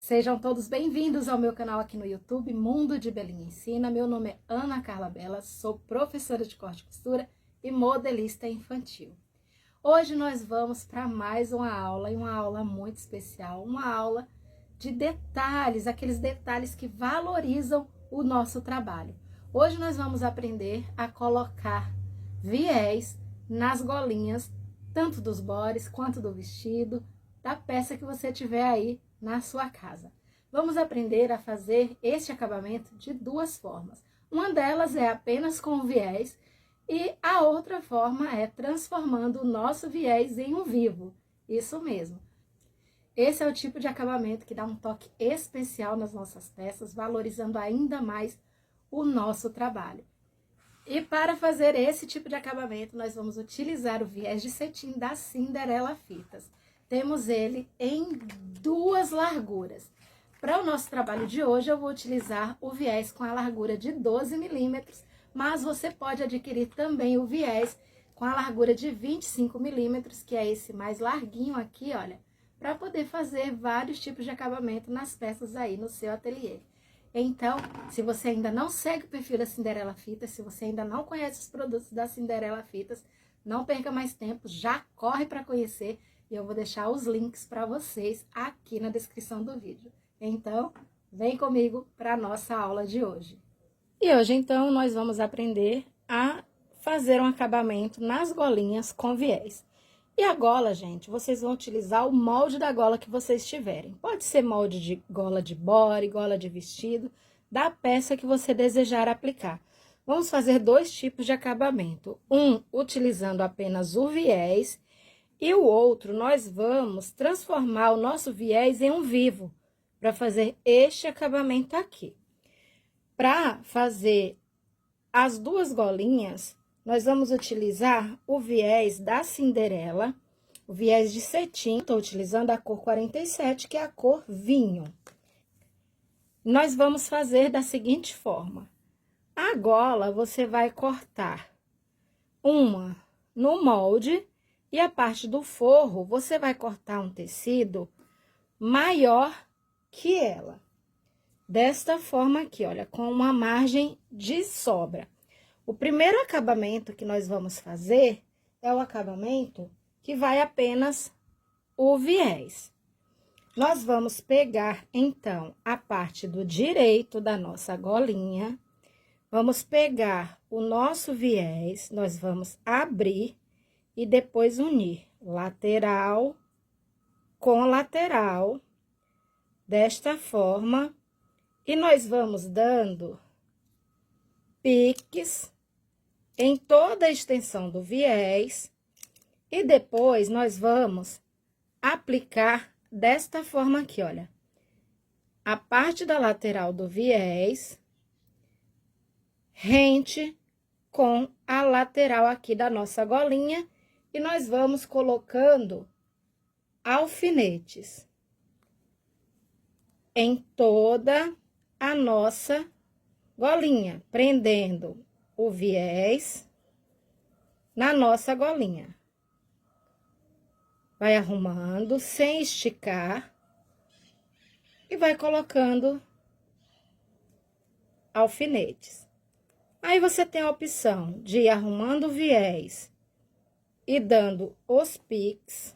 Sejam todos bem-vindos ao meu canal aqui no YouTube, Mundo de Belinha Ensina. Meu nome é Ana Carla Bela, sou professora de corte e costura e modelista infantil. Hoje nós vamos para mais uma aula, e uma aula muito especial, uma aula de detalhes, aqueles detalhes que valorizam o nosso trabalho. Hoje nós vamos aprender a colocar viés nas golinhas, tanto dos bores quanto do vestido, da peça que você tiver aí na sua casa. Vamos aprender a fazer este acabamento de duas formas. Uma delas é apenas com viés e a outra forma é transformando o nosso viés em um vivo. Isso mesmo. Esse é o tipo de acabamento que dá um toque especial nas nossas peças, valorizando ainda mais o nosso trabalho. E para fazer esse tipo de acabamento, nós vamos utilizar o viés de cetim da Cinderela Fitas. Temos ele em duas larguras. Para o nosso trabalho de hoje, eu vou utilizar o viés com a largura de 12 milímetros, mas você pode adquirir também o viés com a largura de 25 milímetros, que é esse mais larguinho aqui, olha, para poder fazer vários tipos de acabamento nas peças aí no seu ateliê. Então, se você ainda não segue o perfil da Cinderela Fitas, se você ainda não conhece os produtos da Cinderela Fitas, não perca mais tempo, já corre para conhecer. E eu vou deixar os links para vocês aqui na descrição do vídeo. Então, vem comigo para a nossa aula de hoje. E hoje, então, nós vamos aprender a fazer um acabamento nas golinhas com viés. E a gola, gente, vocês vão utilizar o molde da gola que vocês tiverem. Pode ser molde de gola de body, gola de vestido, da peça que você desejar aplicar. Vamos fazer dois tipos de acabamento. Um, utilizando apenas o viés, e o outro, nós vamos transformar o nosso viés em um vivo, para fazer este acabamento aqui. Para fazer as duas golinhas, nós vamos utilizar o viés da Cinderela, o viés de cetim, estou utilizando a cor 47, que é a cor vinho. Nós vamos fazer da seguinte forma. A gola, você vai cortar uma no molde, e a parte do forro, você vai cortar um tecido maior que ela. Desta forma aqui, olha, com uma margem de sobra. O primeiro acabamento que nós vamos fazer é o acabamento que vai apenas o viés. Nós vamos pegar, então, a parte do direito da nossa golinha, vamos pegar o nosso viés, nós vamos abrir e depois unir lateral com lateral, desta forma, e nós vamos dando piques em toda a extensão do viés, e depois nós vamos aplicar desta forma aqui, olha, a parte da lateral do viés, rente com a lateral aqui da nossa golinha, e nós vamos colocando alfinetes em toda a nossa golinha, prendendo o viés na nossa golinha. Vai arrumando sem esticar e vai colocando alfinetes. Aí você tem a opção de ir arrumando o viés e dando os piques,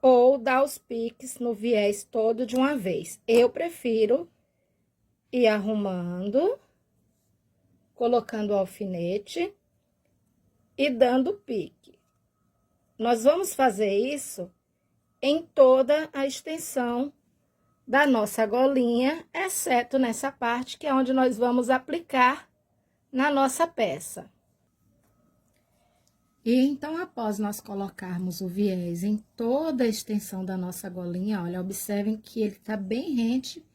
ou dar os piques no viés todo de uma vez. Eu prefiro ir arrumando, colocando o alfinete e dando pique. Nós vamos fazer isso em toda a extensão da nossa golinha, exceto nessa parte que é onde nós vamos aplicar na nossa peça. E então, após nós colocarmos o viés em toda a extensão da nossa golinha, olha, observem que ele tá bem rente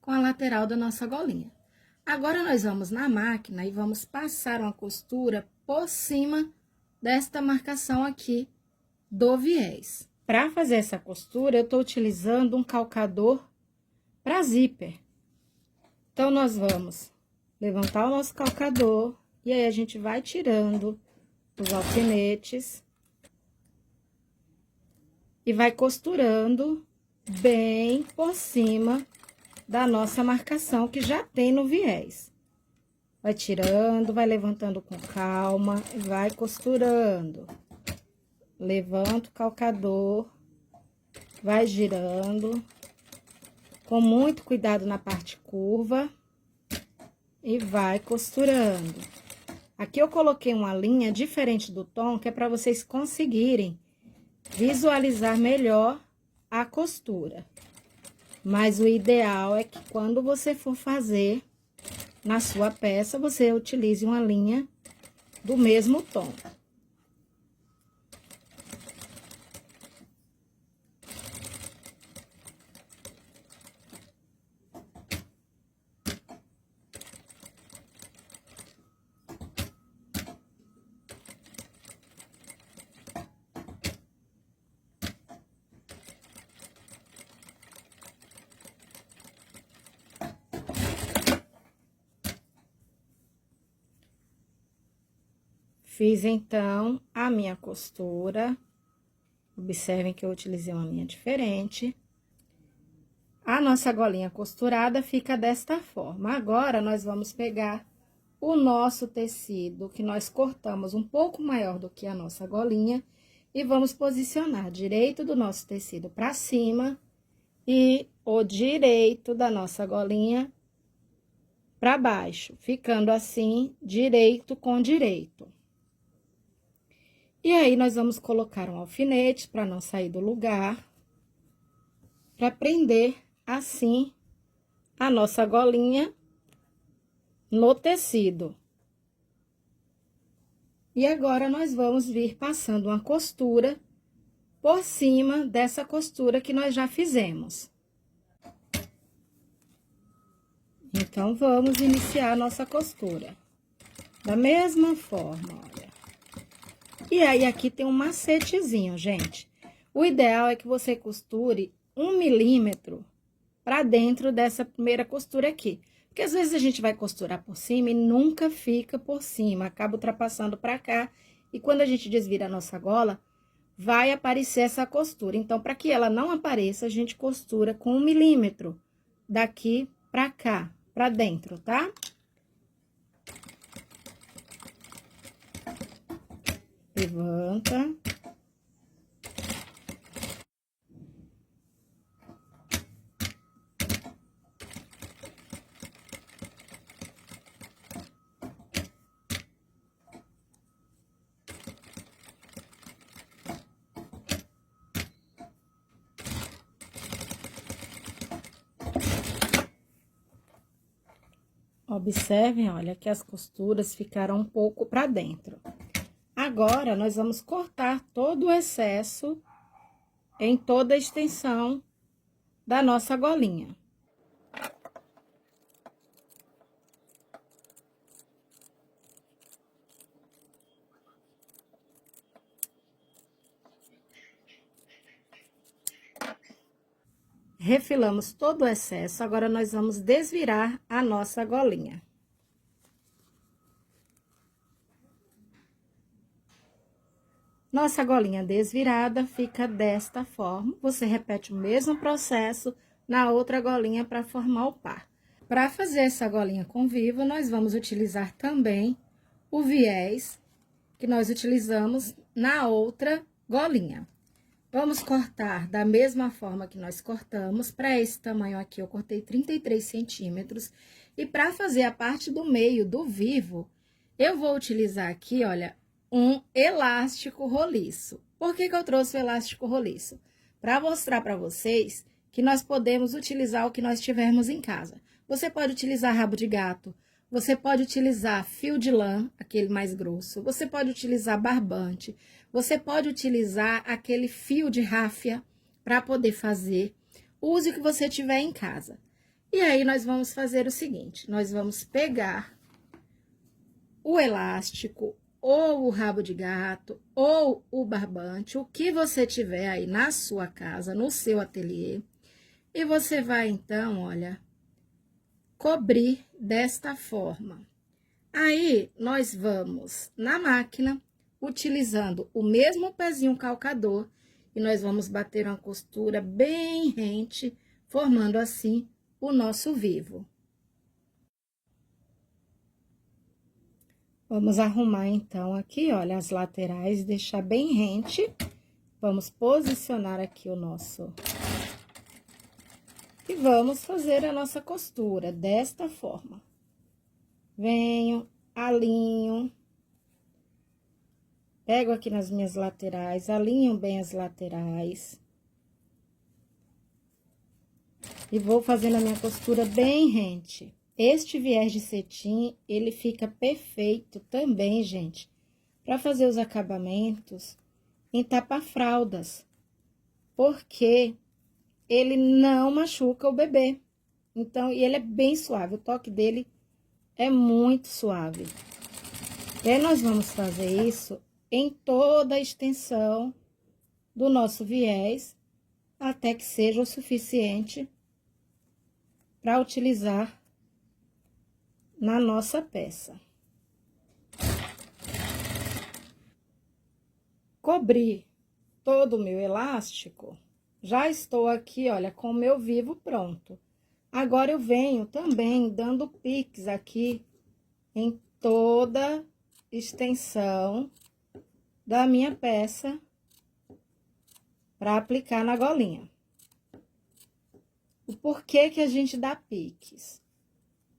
com a lateral da nossa golinha. Agora, nós vamos na máquina e vamos passar uma costura por cima desta marcação aqui do viés. Para fazer essa costura, eu tô utilizando um calcador para zíper. Então, nós vamos levantar o nosso calcador e aí a gente vai tirando os alfinetes e vai costurando bem por cima da nossa marcação que já tem no viés. Vai tirando, vai levantando com calma, vai costurando. Levanta o calcador, vai girando, com muito cuidado na parte curva e vai costurando. Aqui eu coloquei uma linha diferente do tom, que é para vocês conseguirem visualizar melhor a costura. Mas o ideal é que quando você for fazer na sua peça, você utilize uma linha do mesmo tom. Fiz, então, a minha costura. Observem que eu utilizei uma linha diferente. A nossa golinha costurada fica desta forma. Agora, nós vamos pegar o nosso tecido, que nós cortamos um pouco maior do que a nossa golinha, e vamos posicionar direito do nosso tecido para cima e o direito da nossa golinha para baixo, ficando assim, direito com direito. E aí, nós vamos colocar um alfinete para não sair do lugar, para prender assim a nossa golinha no tecido. E agora, nós vamos vir passando uma costura por cima dessa costura que nós já fizemos. Então, vamos iniciar a nossa costura da mesma forma, olha. E aí, aqui tem um macetezinho, gente. O ideal é que você costure 1 milímetro pra dentro dessa primeira costura aqui. Porque às vezes a gente vai costurar por cima e nunca fica por cima, acaba ultrapassando pra cá. E quando a gente desvira a nossa gola, vai aparecer essa costura. Então, para que ela não apareça, a gente costura com 1 milímetro daqui pra cá, pra dentro, tá? Levanta. Observem, olha, que as costuras ficaram um pouco pra dentro. Agora, nós vamos cortar todo o excesso em toda a extensão da nossa golinha. Refilamos todo o excesso, agora nós vamos desvirar a nossa golinha. Nossa golinha desvirada fica desta forma. Você repete o mesmo processo na outra golinha para formar o par. Para fazer essa golinha com vivo, nós vamos utilizar também o viés que nós utilizamos na outra golinha. Vamos cortar da mesma forma que nós cortamos. Para esse tamanho aqui, eu cortei 33 centímetros. E para fazer a parte do meio do vivo, eu vou utilizar aqui, olha, um elástico roliço. Por que que eu trouxe o elástico roliço? Para mostrar para vocês que nós podemos utilizar o que nós tivermos em casa. Você pode utilizar rabo de gato, você pode utilizar fio de lã, aquele mais grosso, você pode utilizar barbante, você pode utilizar aquele fio de ráfia para poder fazer. Use o que você tiver em casa. E aí, nós vamos fazer o seguinte, nós vamos pegar o elástico, ou o rabo de gato, ou o barbante, o que você tiver aí na sua casa, no seu ateliê, e você vai, então, olha, cobrir desta forma. Aí, nós vamos na máquina, utilizando o mesmo pezinho calcador, e nós vamos bater uma costura bem rente, formando assim o nosso vivo. Vamos arrumar então aqui, olha, as laterais, deixar bem rente. Vamos posicionar aqui o nosso... E vamos fazer a nossa costura desta forma. Venho, alinho. Pego aqui nas minhas laterais, alinho bem as laterais. E vou fazendo a minha costura bem rente. Este viés de cetim, ele fica perfeito também, gente, para fazer os acabamentos em tapa-fraldas. Porque ele não machuca o bebê. Então, e ele é bem suave, o toque dele é muito suave. E aí, nós vamos fazer isso em toda a extensão do nosso viés, até que seja o suficiente para utilizar na nossa peça. Cobri todo o meu elástico, já estou aqui, olha, com o meu vivo pronto. Agora, eu venho também dando piques aqui em toda extensão da minha peça para aplicar na golinha. O porquê que a gente dá piques?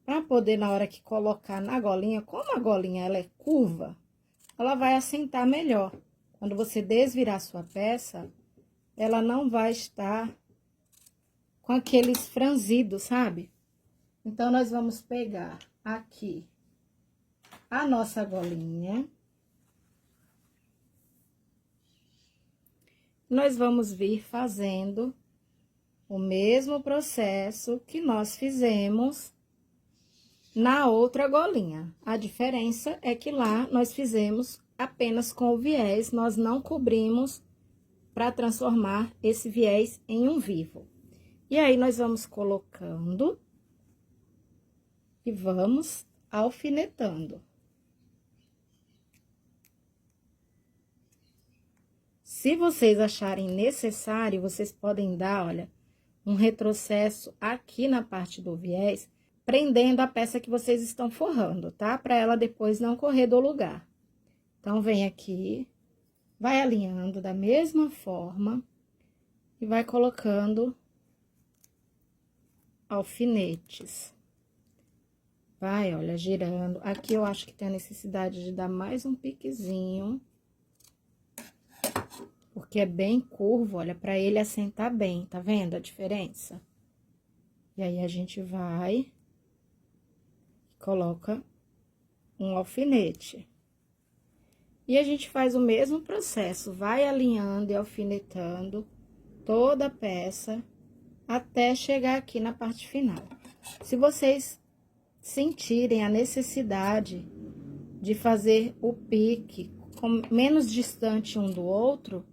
Para poder, na hora que colocar na golinha, como a golinha ela é curva, ela vai assentar melhor. Quando você desvirar sua peça, ela não vai estar com aqueles franzidos, sabe? Então, nós vamos pegar aqui a nossa golinha. Nós vamos vir fazendo o mesmo processo que nós fizemos na outra golinha. A diferença é que lá nós fizemos apenas com o viés, nós não cobrimos para transformar esse viés em um vivo. E aí, nós vamos colocando e vamos alfinetando. Se vocês acharem necessário, vocês podem dar, olha, um retrocesso aqui na parte do viés, prendendo a peça que vocês estão forrando, tá? Para ela depois não correr do lugar. Então, vem aqui, vai alinhando da mesma forma e vai colocando alfinetes. Vai, olha, girando. Aqui eu acho que tem a necessidade de dar mais um piquezinho. Porque é bem curvo, olha, para ele assentar bem, tá vendo a diferença? E aí, a gente vai e coloca um alfinete. E a gente faz o mesmo processo, vai alinhando e alfinetando toda a peça até chegar aqui na parte final. Se vocês sentirem a necessidade de fazer o pique menos distante um do outro,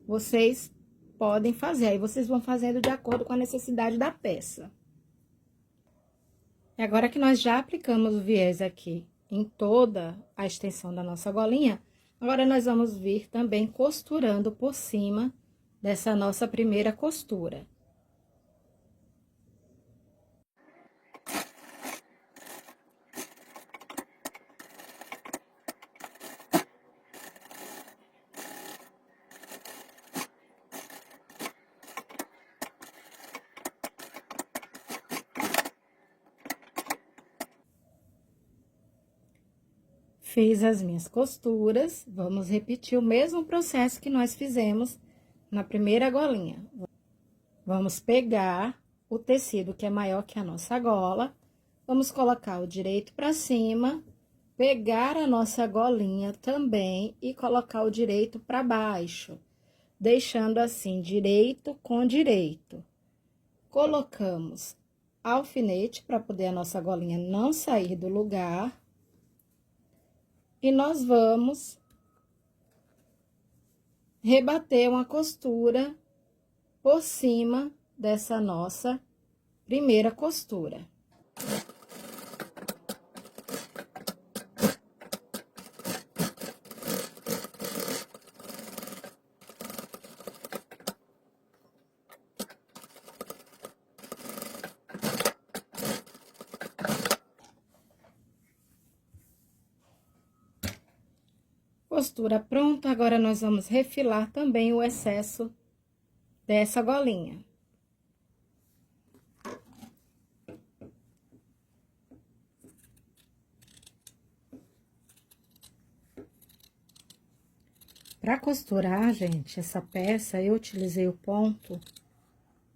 vocês podem fazer. Aí, vocês vão fazendo de acordo com a necessidade da peça. E agora que nós já aplicamos o viés aqui em toda a extensão da nossa golinha, agora nós vamos vir também costurando por cima dessa nossa primeira costura. Fiz as minhas costuras, vamos repetir o mesmo processo que nós fizemos na primeira golinha. Vamos pegar o tecido que é maior que a nossa gola, vamos colocar o direito para cima, pegar a nossa golinha também e colocar o direito para baixo, deixando assim, direito com direito. Colocamos alfinete para poder a nossa golinha não sair do lugar. E nós vamos rebater uma costura por cima dessa nossa primeira costura. costura pronto, agora nós vamos refilar também o excesso dessa golinha. Para costurar, gente, essa peça, eu utilizei o ponto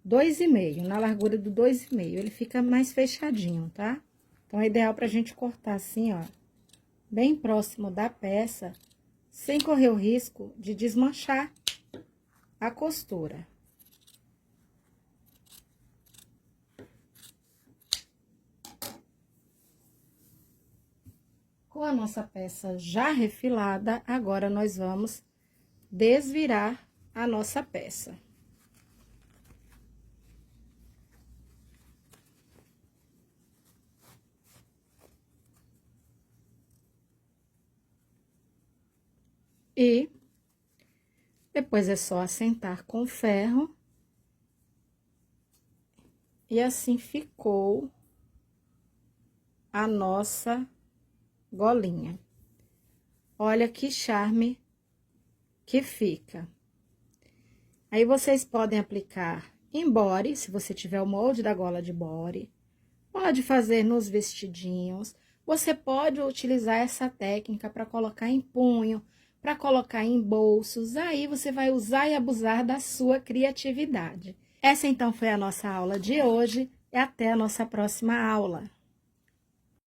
2,5, na largura do 2,5, ele fica mais fechadinho, tá? Então, é ideal pra gente cortar assim, ó, bem próximo da peça, sem correr o risco de desmanchar a costura. Com a nossa peça já refilada, agora nós vamos desvirar a nossa peça. E depois é só assentar com ferro. E assim ficou a nossa golinha. Olha que charme que fica. Aí, vocês podem aplicar em body, se você tiver o molde da gola de body. Pode fazer nos vestidinhos. Você pode utilizar essa técnica para colocar em punho, para colocar em bolsos. Aí, você vai usar e abusar da sua criatividade. Essa, então, foi a nossa aula de hoje e até a nossa próxima aula.